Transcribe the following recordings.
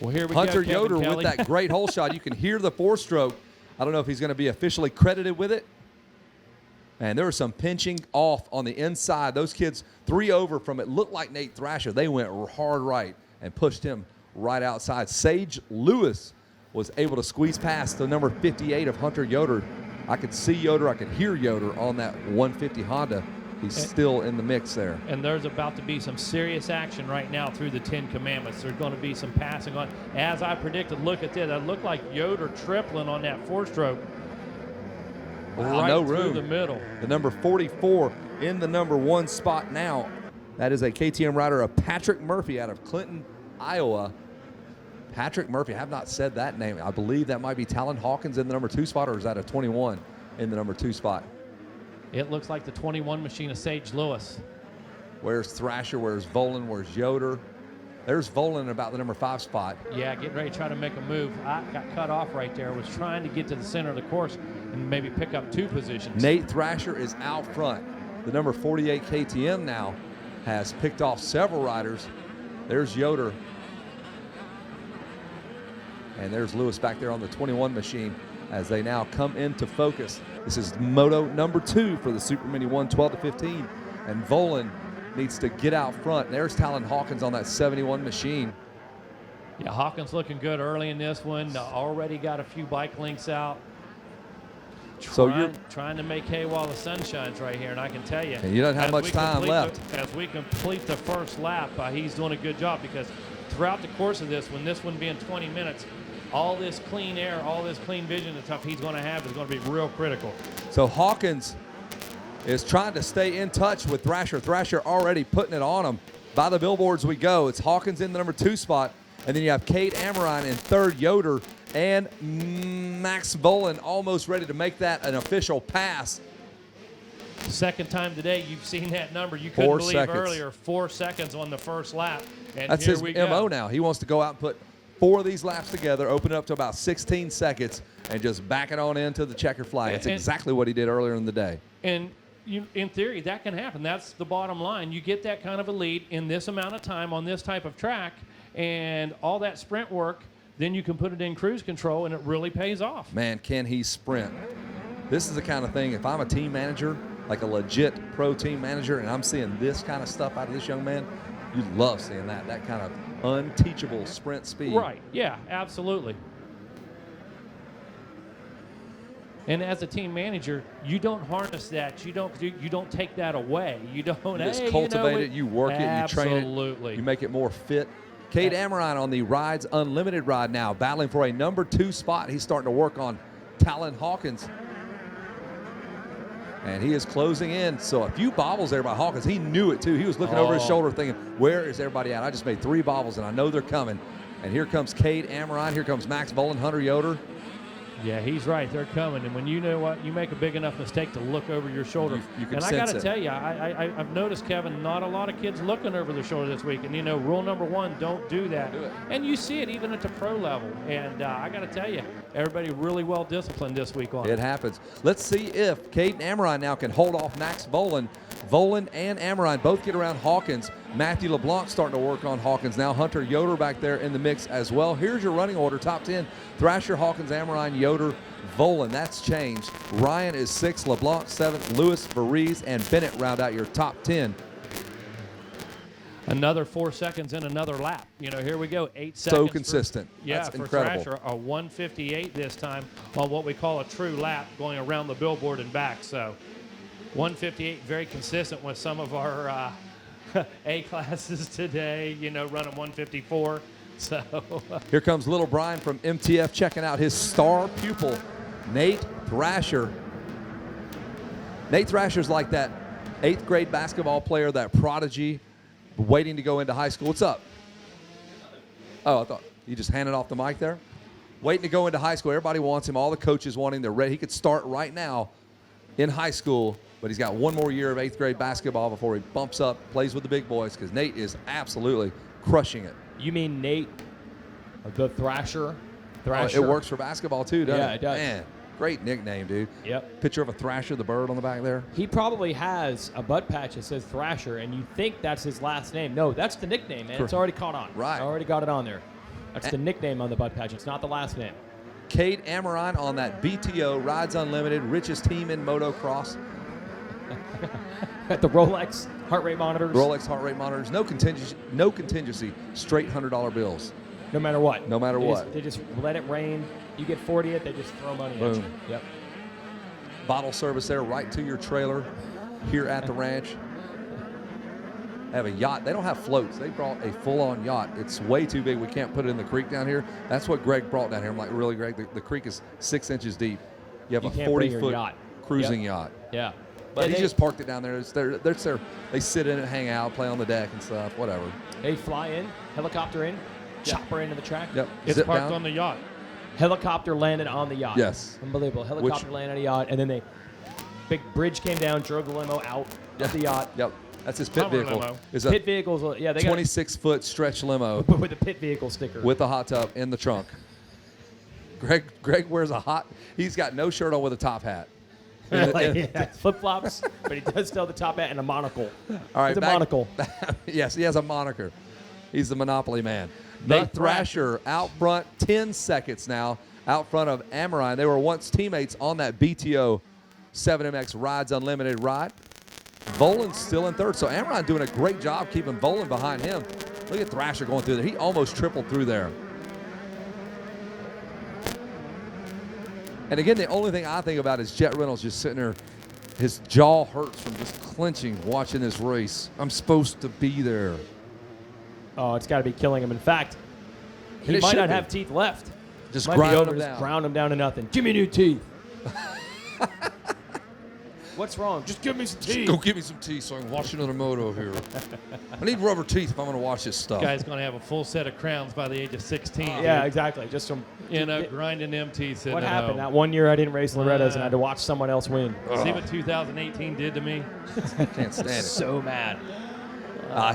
Well, here we Hunter go, Kevin Yoder Kelly. with that great hole shot. You can hear the four-stroke. I don't know if he's going to be officially credited with it. And there was some pinching off on the inside. Those kids, 3 over from it looked like Nate Thrasher. They went hard right and pushed him right outside. Sage Lewis was able to squeeze past the number 58 of Hunter Yoder. I could see Yoder. I could hear Yoder on that 150 Honda. He's still in the mix there. And there's about to be some serious action right now through the 10 Commandments. There's going to be some passing on. As I predicted, look at this. It looked like Yoder tripling on that four-stroke. Wow, right no through room. the middle. The number 44 in the number 1 spot now. That is a KTM rider of Patrick Murphy out of Clinton, Iowa. Patrick Murphy, I have not said that name. I believe that might be Talon Hawkins in the number 2 spot, or is that a 21 in the number 2 spot? It looks like the 21 machine of Sage Lewis. Where's Thrasher? Where's Volan? Where's Yoder? There's Volan about the number 5 spot. Yeah, getting ready to try to make a move. I got cut off right there. Was trying to get to the center of the course and maybe pick up 2 positions. Nate Thrasher is out front. The number 48 KTM now has picked off several riders. There's Yoder. And there's Lewis back there on the 21 machine as they now come into focus. This is Moto number 2 for the Supermini 112 to 15. And Volan needs to get out front. There's Talon Hawkins on that 71 machine. Yeah, Hawkins looking good early in this one. Already got a few bike links out. So you're trying to make hay while the sun shines right here, and I can tell you. And you don't have much time left. As we complete the first lap, he's doing a good job because throughout the course of this, when this one being 20 minutes, all this clean air, all this clean vision and stuff he's going to have is going to be real critical. So Hawkins is trying to stay in touch with Thrasher. Thrasher already putting it on him. By the billboards we go. It's Hawkins in the number 2 spot. And then you have Cade Amrine in 3rd, Yoder, and Max Volan almost ready to make that an official pass. Second time today you've seen that number. You couldn't 4 believe seconds. Earlier, 4 seconds on the first lap. And That's here his we MO go. now. He wants to go out and put 4 of these laps together, open it up to about 16 seconds, and just back it on into the checker flag. That's exactly what he did earlier in the day. And in theory, that can happen. That's the bottom line. You get that kind of a lead in this amount of time on this type of track, and all that sprint work, then you can put it in cruise control, and it really pays off. Man, can he sprint. This is the kind of thing, if I'm a team manager, like a legit pro team manager, and I'm seeing this kind of stuff out of this young man, you love seeing that kind of unteachable sprint speed. Right, yeah, absolutely. And as a team manager, you don't harness that. You don't take that away. You don't. You just cultivate it. You work it. You train it. Absolutely. You make it more fit. Cade Amrine on the Rides Unlimited ride now, battling for a number 2 spot. He's starting to work on Talon Hawkins. And he is closing in. So a few bobbles there by Hawkins. He knew it, too. He was looking over his shoulder thinking, where is everybody at? I just made 3 bobbles, and I know they're coming. And here comes Cade Amrine. Here comes Max Volan, Hunter Yoder. Yeah, he's right. They're coming. And when you know what, you make a big enough mistake to look over your shoulder. You can and I sense got to tell you, I've noticed, Kevin, not a lot of kids looking over their shoulder this week. And, you know, rule number 1, don't do that. And you see it even at the pro level. And I got to tell you, everybody really well disciplined this week on it. It happens. Let's see if Caden Amrine now can hold off Max Volan. Volan and Amrine both get around Hawkins. Matthew LeBlanc starting to work on Hawkins now. Hunter Yoder back there in the mix as well. Here's your running order, top 10. Thrasher, Hawkins, Amrine, Yoder, Volan. That's changed. Ryan is 6th, LeBlanc 7th, Lewis, Varese, and Bennett round out your top 10. Another 4 seconds in another lap. You know, here we go, 8 seconds. So consistent. Yeah, that's for incredible. Thrasher, a 1:58 this time on what we call a true lap going around the billboard and back. So 1:58, very consistent with some of our A classes today, you know, running 1:54. So here comes little Brian from MTF checking out his star pupil, Nate Thrasher. Nate Thrasher's like that 8th grade basketball player, that prodigy, waiting to go into high school. What's up? Oh, I thought you just handed off the mic there. Waiting to go into high school. Everybody wants him. All the coaches want him. They're ready. He could start right now in high school, but he's got 1 more year of 8th grade basketball before he bumps up, plays with the big boys, because Nate is absolutely crushing it. You mean Nate, the Thrasher? It works for basketball too, doesn't it? Yeah, it does. Man, great nickname, dude. Yep. Picture of a Thrasher, the bird on the back there. He probably has a butt patch that says Thrasher, and you think that's his last name. No, that's the nickname, man. It's already caught on. Right. Already got it on there. That's the nickname on the butt patch. It's not the last name. Cade Amaron on that BTO Rides Unlimited, richest team in motocross. Got the Rolex heart rate monitors. Rolex heart rate monitors, no contingency, straight $100 bills. No matter what. No matter what. They just let it rain. You get 40 it, they just throw money at you. Boom. Yep. Bottle service there right to your trailer here at the ranch. They have a yacht. They don't have floats. They brought a full-on yacht. It's way too big. We can't put it in the creek down here. That's what Greg brought down here. I'm like, really, Greg? The creek is 6 inches deep. You have You a can't bring your 40-foot yacht. cruising Yep. yacht. Yeah. But Yeah, he just parked it down there. They're there. They sit in it, hang out, play on the deck and stuff, whatever. They fly in, helicopter in, chopper into the track. Yep. It's Zip parked down. on the yacht. Helicopter landed on the yacht. Yes. Unbelievable. Helicopter landed on a yacht, and then big bridge came down, drove the limo out of the yacht. Yep. That's his pit Hummer vehicle. limo. Is a Pit vehicles, yeah, they 26-foot stretch limo got with a pit vehicle sticker. with a hot tub in the trunk. Greg wears he's got no shirt on with a top hat. Flip flops, but he does still have the top hat and a monocle. All right, it's a monocle. Yes, he has a moniker. He's the Monopoly man. The The Thrasher out front, 10 seconds now, out front of Amaron. They were once teammates on that BTO 7MX Rides Unlimited ride. Volan's still in third, so Amaron doing a great job keeping Volan behind him. Look at Thrasher going through there. He almost tripled through there. And again, the only thing I think about is Jet Reynolds just sitting there. His jaw hurts from just clenching watching this race. I'm supposed to be there. Oh, it's got to be killing him. In fact, he And it might should not be. have teeth left. Just Might be grind over, him just down. ground him down to nothing. Give me new teeth. What's wrong? Just give me some teeth. Go get me some teeth so I can watch another moto here. I need rubber teeth if I'm going to watch this stuff. Guy's going to have a full set of crowns by the age of 16. Yeah, dude. exactly. Just some. Grinding them teeth. What happened? That one year I didn't race Loretta's and I had to watch someone else win. See what 2018 did to me? Can't stand it. So mad.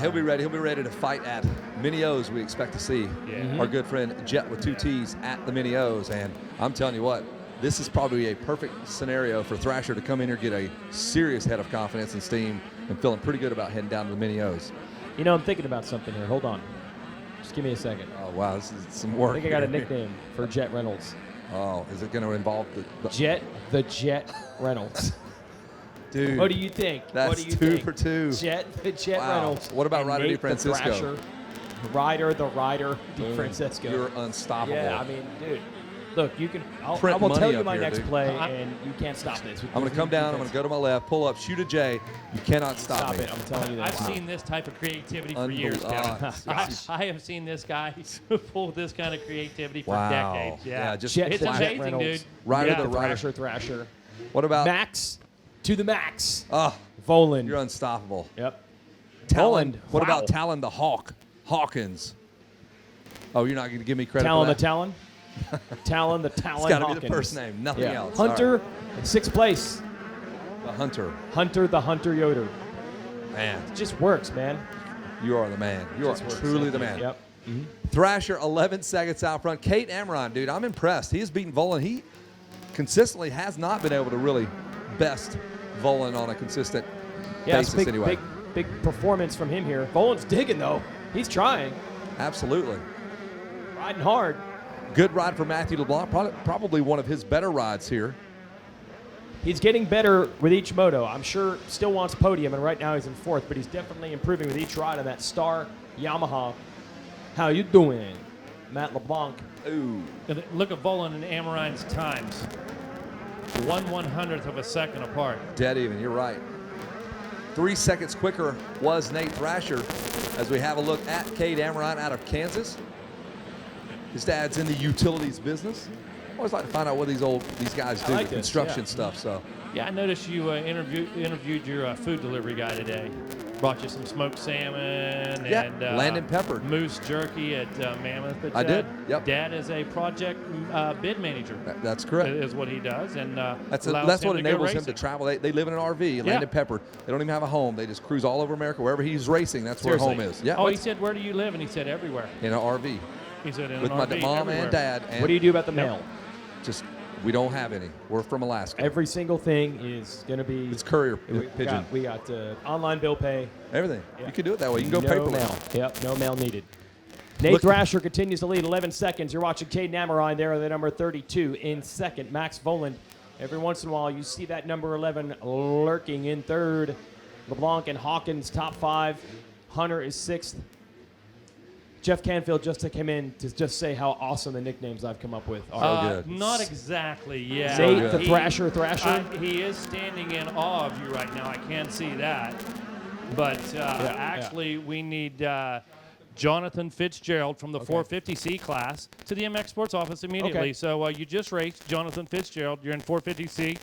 He'll be ready. He'll be ready to fight at Mini O's. We expect to see Yeah. our good friend Jet with 2 T's at the Mini O's. And I'm telling you what, this is probably a perfect scenario for Thrasher to come in here, get a serious head of confidence and steam, and feeling pretty good about heading down to the Mini O's. You know, I'm thinking about something here. Hold on. Just give me a second. Oh, wow. This is some I work. think I got a here. nickname for Jet Reynolds. Oh, is it going to involve the Jet the Jet Reynolds. dude? What do you think? That's what do you 2 think? for 2. Jet the Jet Wow. Reynolds. What about and Ryder Nate DeFrancisco? The Thrasher, Ryder Boom. DeFrancisco. You're unstoppable. Yeah, I mean, dude. Look, you can. I Print will money tell you up my here, next dude. play, and you can't stop this. I'm going to come down. I'm going to go to my left, pull up, shoot a J. You cannot stop me. it. I'm telling you that. I've seen this type of creativity for years, Unbelievable. Kevin. I have seen this guy pull this kind of creativity for Wow. decades. Yeah, just Jet it's the Jet amazing, Reynolds. dude. Ryder yeah. the Ryder. Thrasher. What about Max to the max. Oh, Volan. you're unstoppable. Yep. Talon. Volan. What Wow. about Talon the Hawk? Hawkins. Oh, you're not going to give me credit Talon for the that? Talon. Talon the Talon. It's got to be Hawkins. the first name, nothing Yeah. else. Hunter All in 6th place. right. The Hunter. Hunter the Hunter Yoder. Man, It just works, man. you are the man. You are Just works. truly the man. Yep. Thrasher, 11 seconds out front. Cade Amaron, dude, I'm impressed. He has beaten Volan. He consistently has not been able to really best Volan on a consistent Yeah, it's basis anyway. big performance from him here. Volan's digging though. He's trying, Absolutely. riding hard. Good ride for Matthew LeBlanc. Probably one of his better rides here. He's getting better with each moto. I'm sure still wants podium, and right now he's in 4th, but he's definitely improving with each ride on that Star Yamaha. How you doing, Matt LeBlanc? Ooh. Look at Volan and Amaron's times. 1/100th of a second apart. Dead even, you're right. 3 seconds quicker was Nate Thrasher as we have a look at Cade Amaron out of Kansas. His dad's in the utilities business. I always like to find out what these guys do, like the this, construction yeah. stuff. So Yeah, I noticed you interviewed your food delivery guy today. Brought you some smoked salmon Yeah, and Landon Peppered. moose jerky at Mammoth. But, I did, yep. Dad is a project bid manager. that's correct. Is what he does, and That's allows him what to go enables him racing. to travel. They live in an RV, Landon Peppered. They don't even have a home. They just cruise all over America. Wherever he's racing, that's Seriously. where home is. Yeah, Oh, he said, "Where do you live?" And he said, "Everywhere." in an RV He said, "In with an my RV, mom everywhere." and dad. And What do you do about the mail? Just we don't have any. We're from Alaska. Every single thing is going to be. It's courier pigeon. We got online bill pay. Everything. Yeah. You can do it that way. You can go no paperless. mail. Yep, no mail needed. Nate Thrasher continues to lead 11 seconds. You're watching Caden Amorine there, the number 32 in second. Max Voland, every once in a while, you see that number 11 lurking in third. LeBlanc and Hawkins, top 5. Hunter is 6th. Jeff Canfield just came in to just say how awesome the nicknames I've come up with are. good. Not exactly, yeah. Nate the Thrasher. He is standing in awe of you right now. I can see that. But actually, we need Jonathan Fitzgerald from the 450C class to the MX Sports office immediately. Okay. So you just raced Jonathan Fitzgerald. You're in 450C.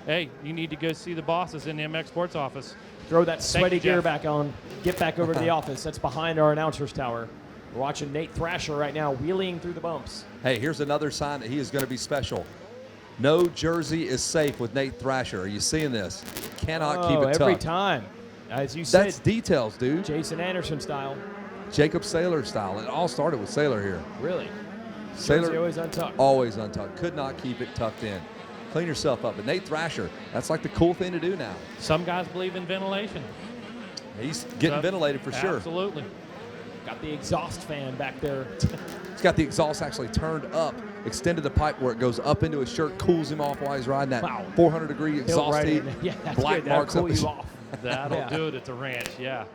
Hey, you need to go see the bosses in the MX Sports office. Throw that sweaty you, gear Jeff. back on. Get back over to the office. That's behind our announcer's tower. We're watching Nate Thrasher right now wheeling through the bumps. Hey, here's another sign that he is going to be special. No jersey is safe with Nate Thrasher. Are you seeing this? Cannot keep it every tucked. time. As you said, That's details, dude. Jason Anderson style. Jacob Saylor style. It all started with Saylor here. Really? Jersey Saylor always untucked. always untucked. Could not keep it tucked in. Clean yourself up. But Nate Thrasher, that's like the cool thing to do now. Some guys believe in ventilation. He's getting ventilated for sure. Absolutely. Got the exhaust fan back there. He's got the exhaust actually turned up, extended the pipe where it goes up into his shirt, cools him off while he's riding that 400-degree Built exhaust right heat. in. Yeah, that's black good. That'll marks cool up his you off. That'll do it at the ranch, yeah.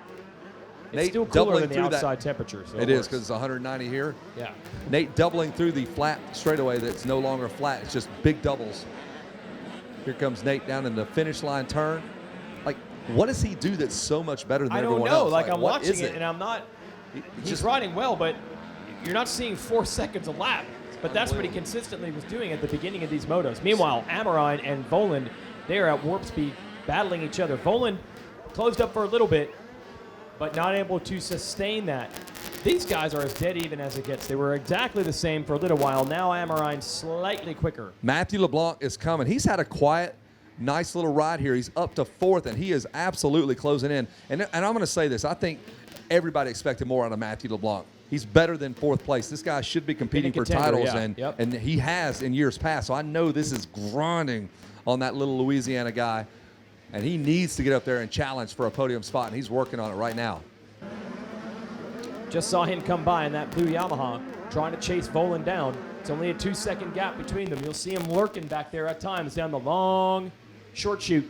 It's Nate still cooler doubling than the through that- outside temperature. So It is works. because it's 190 here. Yeah. Nate doubling through the flat straightaway that's no longer flat. It's just big doubles. Here comes Nate down in the finish line turn. Like, what does he do that's so much better than I don't everyone know. else? Like I'm what watching is it, and I'm not. He's just- riding well, but you're not seeing 4 seconds a lap. But that's what he consistently was doing at the beginning of these motos. Meanwhile, Amorine and Voland, they are at warp speed, battling each other. Voland closed up for a little bit, but not able to sustain that. These guys are as dead even as it gets. They were exactly the same for a little while. Now Amorine slightly quicker. Matthew LeBlanc is coming. He's had a quiet, nice little ride here. He's up to 4th, and he is absolutely closing in. And I'm going to say this. I think everybody expected more out of Matthew LeBlanc. He's better than 4th place. This guy should be competing for contender, titles, yeah. and he has in years past. So I know this is grinding on that little Louisiana guy, and he needs to get up there and challenge for a podium spot, and he's working on it right now. Just saw him come by in that blue Yamaha, trying to chase Voland down. It's only a 2-second gap between them. You'll see him lurking back there at times down the long short chute.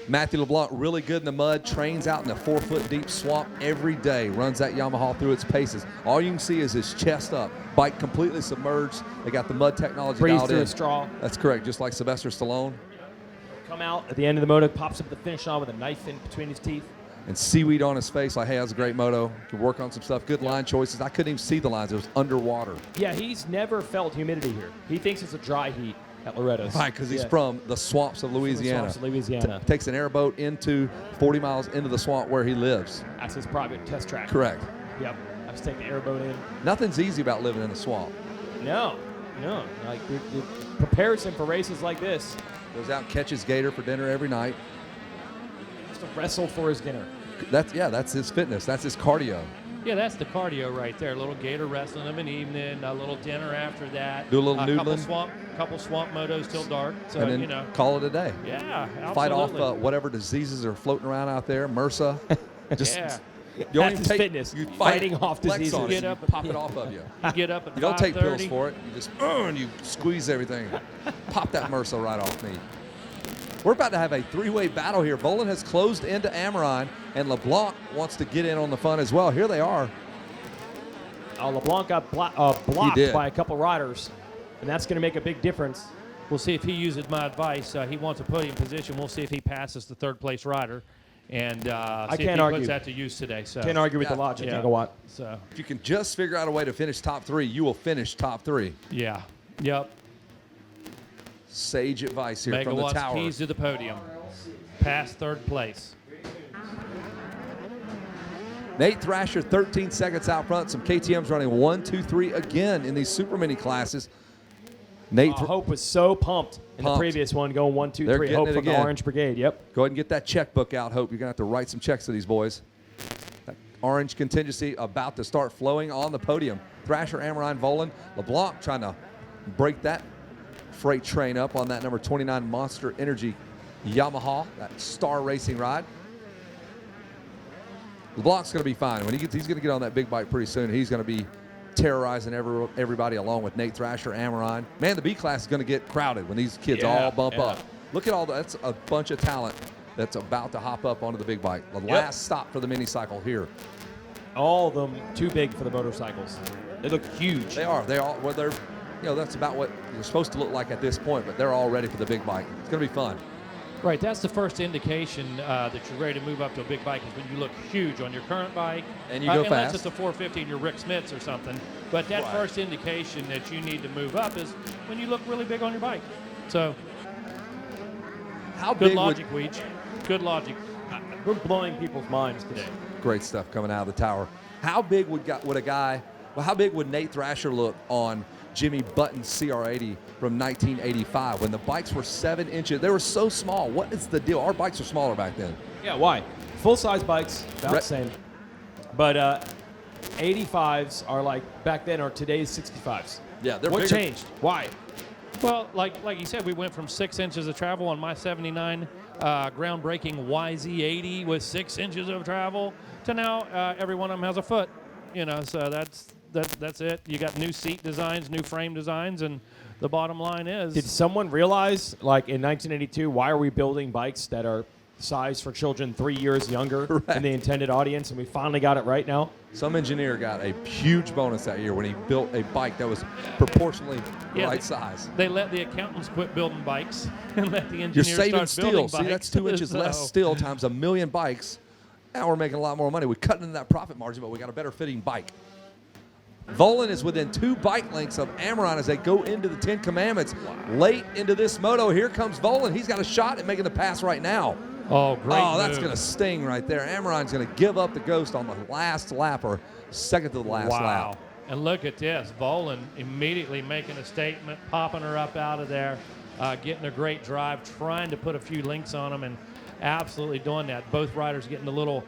Matthew LeBlanc really good in the mud, trains out in a 4-foot deep swamp every day, runs that Yamaha through its paces. All you can see is his chest up, bike completely submerged. They got the mud technology Breathe dialed through in. a straw. That's correct, just like Sylvester Stallone. Come out at the end of the moto, pops up the finish line with a knife in between his teeth. And seaweed on his face, like, hey, that was a great moto. Can work on some stuff. Good line choices. I couldn't even see the lines. It was underwater. Yeah, he's never felt humidity here. He thinks it's a dry heat at Loretta's. Right, because he's from the swamps of Louisiana. Swamps of Louisiana. Takes an airboat into 40 miles into the swamp where he lives. That's his private test track. Correct. Yep. I was taking the airboat in. Nothing's easy about living in the swamp. No. Like, it prepares him for races like this. Goes out and catches gator for dinner every night. Just to wrestle for his dinner. That's his fitness. That's his cardio. Yeah, that's the cardio right there. A little gator wrestling of an evening, a little dinner after that. Do a little noodling. Couple swamp motos till dark. So, And then you know. call it a day. Yeah, absolutely. Fight off whatever diseases are floating around out there. MRSA. Just Yeah. you don't That's even his take, fitness. You Fighting off flex diseases. on it, Get you up- pop it off of you. You get up at You don't take pills 5:30. for it. You just and you squeeze everything. Pop that MRSA right off me. We're about to have a 3-way battle here. Voland has closed into Amorine, and LeBlanc wants to get in on the fun as well. Here they are. LeBlanc got blocked did. by a couple riders, and that's going to make a big difference. We'll see if he uses my advice. He wants a podium position. We'll see if he passes the third-place rider, and see if can't he argue. puts that to use today. So, Can't argue with the Yeah. logic, Yeah. Megawatt. So, If you can just figure out a way to finish top 3, you will finish top 3. yeah. Yep. Sage advice here from the Megawatt's tower. keys to the podium. Past third place. Nate Thrasher, 13 seconds out front. Some KTMs running 1, 2, 3 again in these Supermini classes. Nate, Hope was so pumped in the Pumped. previous one, going 1, 2, They're 3. getting Hope it from the again. Orange Brigade. Yep. go ahead and get that checkbook out, Hope. You're going to have to write some checks to these boys. That orange contingency about to start flowing on the podium. Thrasher, Amorine, Voland. LeBlanc trying to break that freight train up on that number 29 Monster Energy Yamaha, that Star Racing ride. LeBlanc's going to be fine. When he's going to get on that big bike pretty soon. He's going to be terrorizing everybody along with Nate Thrasher, Amaron. Man, the B class is going to get crowded when these kids all bump up. Look at all that's a bunch of talent that's about to hop up onto the big bike. The last stop for the mini cycle here. All of them too big for the motorcycles. They look huge. They are. They all. Well, they're. That's about what you're supposed to look like at this point. But they're all ready for the big bike. It's going to be fun. Right, that's the first indication that you're ready to move up to a big bike is when you look huge on your current bike. And you go fast. Unless it's a 450 and you're Rick Smits or something. But that first indication that you need to move up is when you look really big on your bike. So, how good big logic, Weege. Good logic. We're blowing people's minds today. Great stuff coming out of the tower. How big would how big would Nate Thrasher look on Jimmy Button's CR80 from 1985 when the bikes were 7 inches? They were so small. What is the deal? Our bikes were smaller back then. Yeah, why? Full-size bikes, about the same. But 85s are like back then or today's 65s. Yeah, they're what bigger. changed? Why? Well, like you said, we went from 6 inches of travel on my 79 groundbreaking YZ80 with 6 inches of travel to now every one of them has a foot. So that's it. You got new seat designs, new frame designs, and the bottom line is... Did someone realize, like in 1982, why are we building bikes that are sized for children 3 years younger than the intended audience, and we finally got it right now? Some engineer got a huge bonus that year when he built a bike that was proportionally the right size. They let the accountants quit building bikes and let the You're engineers saving start building steel. bikes. See, that's 2 inches less steel times 1,000,000 bikes. Now we're making a lot more money. We cut into that profit margin, but we got a better fitting bike. Volan is within 2 bike lengths of Amaron as they go into the 10 Commandments. Late into this moto, here comes Volan. He's got a shot at making the pass right now. Oh, great Oh, that's move. going to sting right there. Amaron's going to give up the ghost on the last lap or second to the last lap. And look at this. Volan immediately making a statement, popping her up out of there, getting a great drive, trying to put a few links on them, and absolutely doing that. Both riders getting the little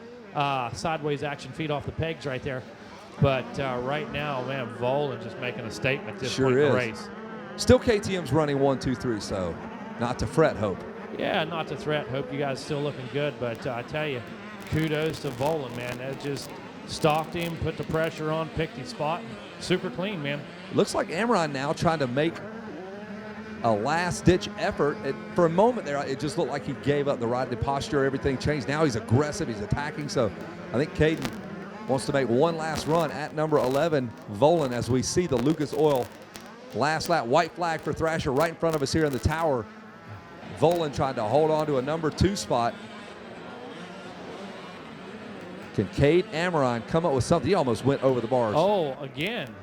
sideways action feet off the pegs right there. But right now, man, Volan just making a statement this point in the race. Still KTM's running 1, 2, 3, so not to fret, Hope. Yeah, not to threat. Hope you guys still looking good. But I tell you, kudos to Volan, man. That just stalked him, put the pressure on, picked his spot. Super clean, man. Looks like Amaron now trying to make a last-ditch effort. For a moment there, it just looked like he gave up the ride, the posture, everything changed. Now he's aggressive, he's attacking. So I think Caden wants to make one last run at number 11, Volan, as we see the Lucas Oil last lap. White flag for Thrasher right in front of us here in the tower. Volan trying to hold on to a number 2 spot. Can Cade Amaron come up with something? He almost went over the bars. Oh, again.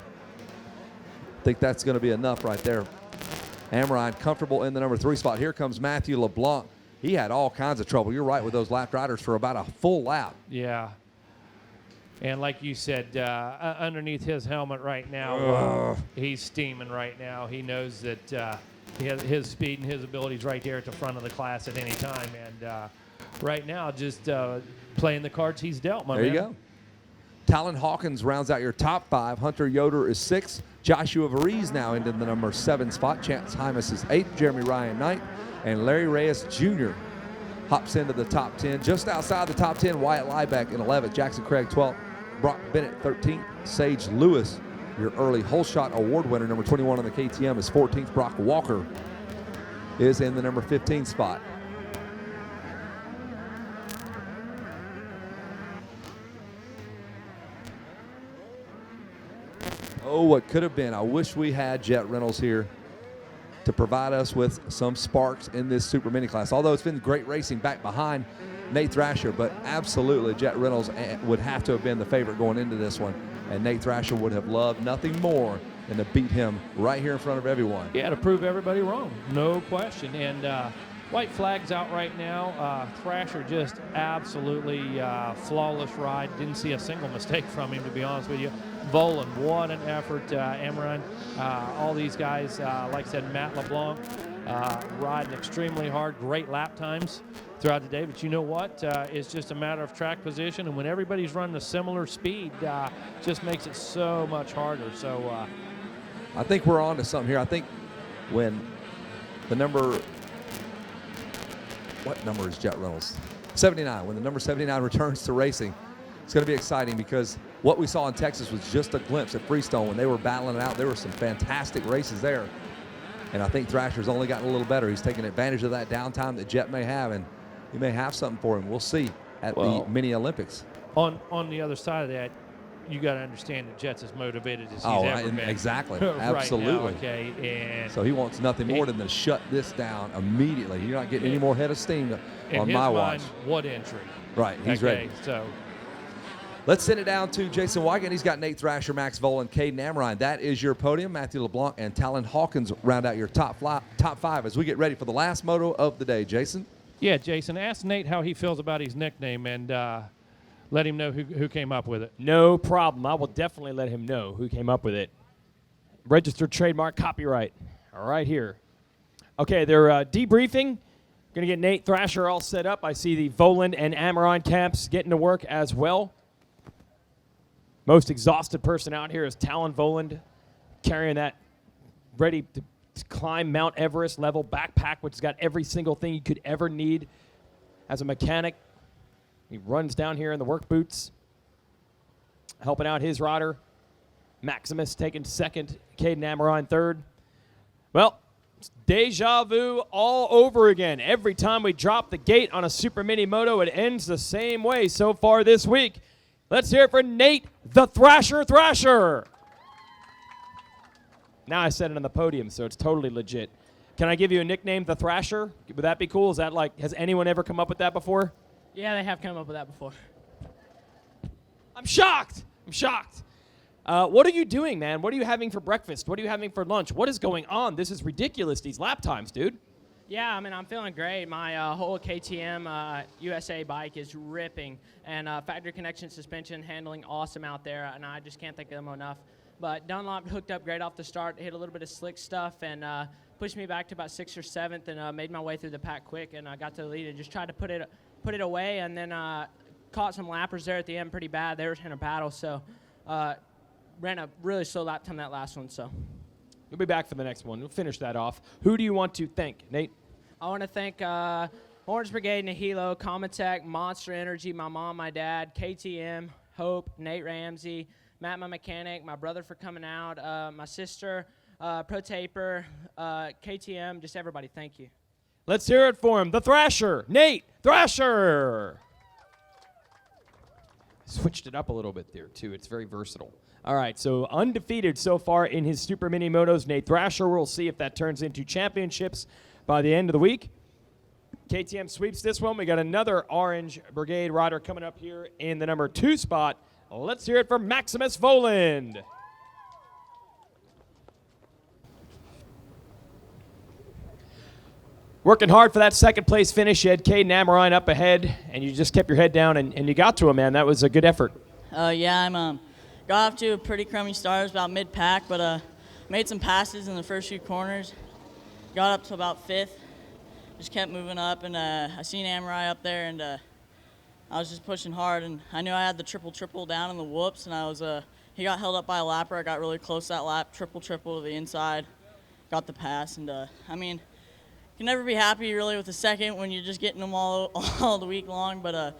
I think that's going to be enough right there. Amaron comfortable in the number 3 spot. Here comes Matthew LeBlanc. He had all kinds of trouble. You're right with those lap riders for about a full lap. Yeah. And like you said, underneath his helmet right now, he's steaming right now. He knows that he has his speed and his abilities right there at the front of the class at any time. And right now, just playing the cards he's dealt, my man. There you go. Talon Hawkins rounds out your top 5. Hunter Yoder is 6th. Joshua Varese now into the number 7 spot. Chance Hymas is 8th. Jeremy Ryan 9th. And Larry Reyes Jr. hops into the top 10. Just outside the top 10, Wyatt Liebeck in 11th. Jackson Craig 12th. Brock Bennett 13th. Sage Lewis, your early whole shot award winner, number 21 on the KTM, is 14th. Brock Walker is in the number 15 spot. Oh, what could have been. I wish we had Jet Reynolds here to provide us with some sparks in this Super Mini class. Although it's been great racing back behind Nate Thrasher, but absolutely Jet Reynolds would have to have been the favorite going into this one. And Nate Thrasher would have loved nothing more than to beat him right here in front of everyone. Yeah, to prove everybody wrong, no question. And white flag's out right now. Thrasher just absolutely flawless ride. Didn't see a single mistake from him, to be honest with you. Volan, what an effort. Amaron, all these guys, like I said, Matt LeBlanc, riding extremely hard. Great lap times throughout the day. But you know what? It's just a matter of track position. And when everybody's running a similar speed, just makes it so much harder. So I think we're on to something here. I think when the number, what number is Jet Reynolds? 79. When the number 79 returns to racing, it's going to be exciting because what we saw in Texas was just a glimpse at Freestone when they were battling it out. There were some fantastic races there. And I think Thrasher's only gotten a little better. He's taking advantage of that downtime that Jet may have, and he may have something for him. We'll see at the Mini Olympics. On the other side of that, you got to understand that Jet's as motivated as he's ever been. Exactly. right Absolutely. now, okay, and so he wants nothing more than to shut this down immediately. You're not getting any more head of steam on my watch. Mind, what entry? Right, he's ready. So let's send it down to Jason Wygant. He's got Nate Thrasher, Max Volan, Caden Amrine. That is your podium. Matthew LeBlanc and Talon Hawkins round out your top five as we get ready for the last moto of the day. Jason? Yeah, Jason, ask Nate how he feels about his nickname and let him know who came up with it. No problem. I will definitely let him know who came up with it. Registered trademark copyright. Right here. Okay, they're debriefing. Going to get Nate Thrasher all set up. I see the Voland and Amrine camps getting to work as well. Most exhausted person out here is Talon Voland, carrying that ready to climb Mount Everest level backpack, which has got every single thing you could ever need as a mechanic. He runs down here in the work boots, helping out his rider. Maximus taking second, Caden Amrine third. Well, it's deja vu all over again. Every time we drop the gate on a Super Mini Moto, it ends the same way so far this week. Let's hear it for Nate the Thrasher. Now I said it on the podium, so it's totally legit. Can I give you a nickname, the Thrasher? Would that be cool? Is that like, has anyone ever come up with that before? Yeah, they have come up with that before. I'm shocked. What are you doing, man? What are you having for breakfast? What are you having for lunch? What is going on? This is ridiculous, these lap times, dude. Yeah, I mean, I'm feeling great. My whole KTM USA bike is ripping, and factory connection suspension handling awesome out there, and I just can't thank them enough. But Dunlop hooked up great off the start, hit a little bit of slick stuff, and pushed me back to about 6th or 7th, and made my way through the pack quick, and I got to the lead and just tried to put it away, and then caught some lappers there at the end pretty bad. They were in a battle, so ran a really slow lap time that last one. So you'll be back for the next one. We'll finish that off. Who do you want to thank, Nate? I want to thank Orange Brigade, Nahilo, Comatech, Monster Energy, my mom, my dad, KTM, Hope, Nate Ramsey, Matt, my mechanic, my brother for coming out, my sister, Pro Taper, KTM, just everybody. Thank you. Let's hear it for him. The Thrasher, Nate Thrasher. Switched it up a little bit there, too. It's very versatile. All right, so undefeated so far in his Super Mini Motos, Nate Thrasher. We'll see if that turns into championships by the end of the week. KTM sweeps this one. We got another Orange Brigade rider coming up here in the number 2 spot. Let's hear it for Maximus Voland. Working hard for that second place finish. You had Caden Amrine up ahead, and you just kept your head down, and you got to him, man. That was a good effort. Yeah, I'm got off to a pretty crummy start. It was about mid-pack, but made some passes in the first few corners. Got up to about 5th. Just kept moving up, and I seen Amrine up there, and I was just pushing hard, and I knew I had the triple down in the whoops, and I was he got held up by a lapper. I got really close that lap, triple to the inside, got the pass, and I mean, you can never be happy really with the second when you're just getting them all the week long, but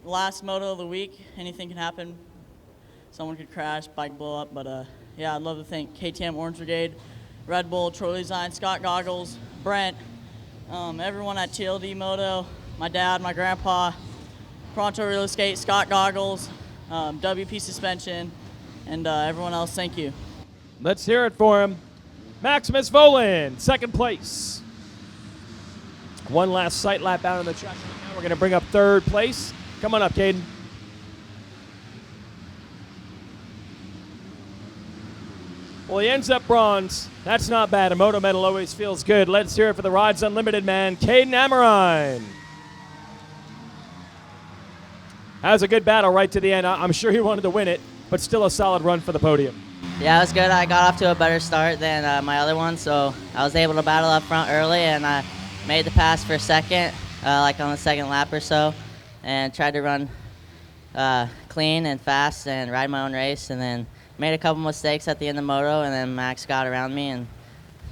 last moto of the week, anything can happen. Someone could crash, bike blow up, but yeah, I'd love to thank KTM Orange Brigade, Red Bull, Troy Design, Scott Goggles, Brent, everyone at TLD Moto, my dad, my grandpa, Pronto Real Estate, Scott Goggles, WP Suspension, and everyone else, thank you. Let's hear it for him. Maximus Voland, second place. One last sight lap out on the track. Now we're going to bring up third place. Come on up, Caden. Well, he ends up bronze. That's not bad. A moto medal always feels good. Let's hear it for the Rides Unlimited man, Caden Amrine. That was a good battle right to the end. I'm sure he wanted to win it, but still a solid run for the podium. Yeah, it was good. I got off to a better start than my other one, so I was able to battle up front early, and I made the pass for second, like on the second lap or so, and tried to run clean and fast and ride my own race, and then made a couple mistakes at the end of the moto, and then Max got around me, and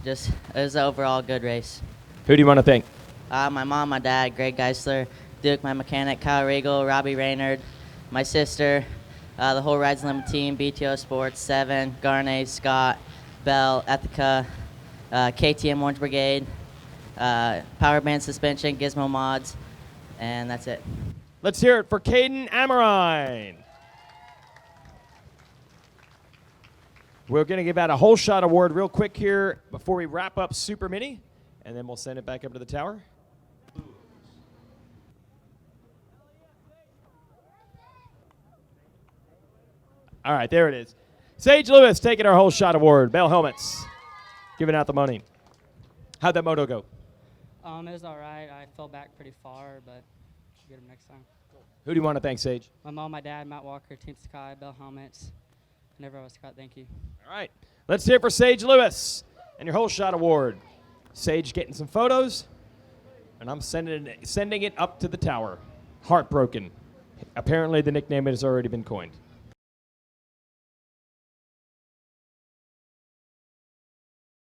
just it was an overall good race. Who do you want to thank? My mom, my dad, Greg Geisler, Duke, my mechanic, Kyle Riegel, Robbie Raynard, my sister, the whole Rides Limit team, BTO Sports, Seven, Garnet, Scott, Bell, Ethica, KTM Orange Brigade, Power Band Suspension, Gizmo Mods, and that's it. Let's hear it for Caden Amorine. We're going to give out a whole shot award real quick here before we wrap up Super Mini, and then we'll send it back up to the tower. All right, there it is. Sage Lewis taking our whole shot award. Bell Helmets giving out the money. How'd that moto go? It was all right. I fell back pretty far, but should get him next time. Who do you want to thank, Sage? My mom, my dad, Matt Walker, Team Sky, Bell Helmets, and everyone else. Scott, thank you. All right, let's hear it for Sage Lewis and your whole shot award. Sage getting some photos, and I'm sending it up to the tower. Heartbroken. Apparently the nickname has already been coined.